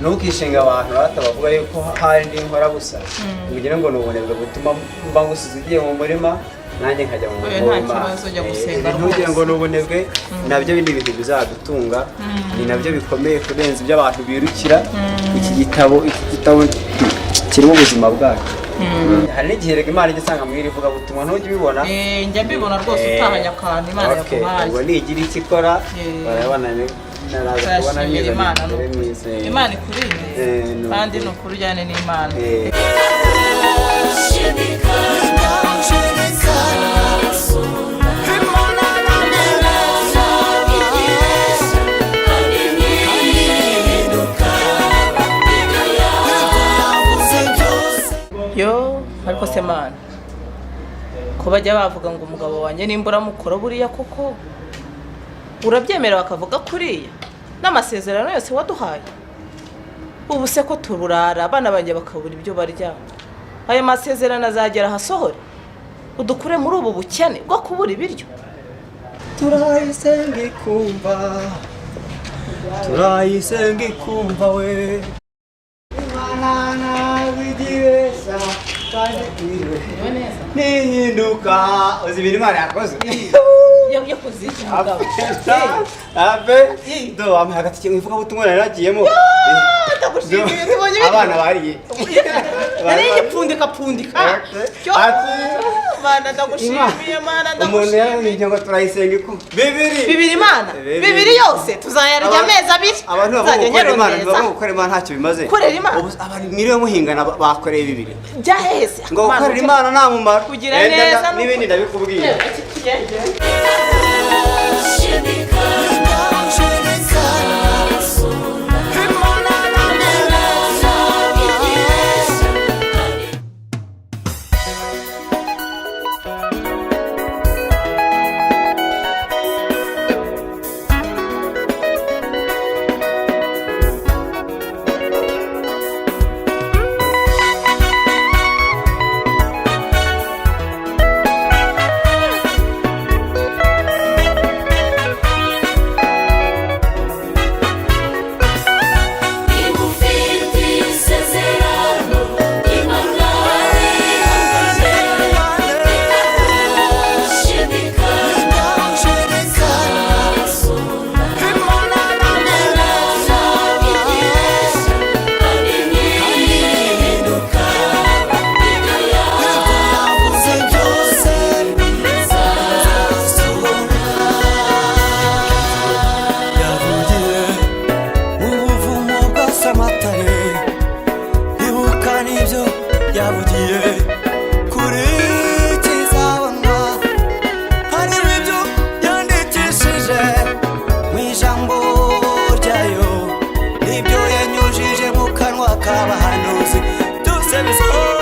ntukishinga abantu batabavuga yuko hari ndi nkora busa kugira ngo nubonebwe gutuma mba ngusize ugiye mu murima nanjye nkajya mu murima ntugira ngo nubonebwe nabyo bindi bintu bizadutunga ni nabyo bikomeye kurenza ibyo abantu birukira iki gitabo kirimo ubuzima bwacu hari n'igihe rega Imana igisanga mwiri vuga butumwa ntujye ubibona njya mbibona rwose utahanya akantu Imana yakuhaye ngo nigira iki ikora barabona Imana ikurinde kandi ni ukuri ujyane n'Imana yo ariko se Mana ko bajya bavuga ngo umugabo wanjye nimbura mukora buriya koko urabyemera bakavuga kuriya n'amasezerano yose waduhaye ubu se ko tururara abana banjye bakabura ibyo barya ayo masezerano azagera hasohore udukure muri ubu bukene bwo kubura ibiryo turayisenga ikumva we Imana widiresa kandi nihinduka uzi ibintu Imana yakoze yakoze iki mugabo abe do amwe hagati kimwe ivuga butumwa naragiyemo abana bariye nari yipfundika Mana ndagushimiye Mana umuntu yarinje ngo turayisenga ikumva bibiri Imana bibiri yose tuzayarya amezi abiri abantu bavuga gukora Imana ntacyo bimaze korera Imana abantu miriwe muhingana bakoreye bibiri byaheze ngo gukorera Imana nta mumaro kugira neza n'ibindi ndabikubwiye yavugiye kuri kizabona hari ibyo yandikishije mu ijambo ryayo nibyo yanyujije mu kanwa k'abahanuzi byose bisohoye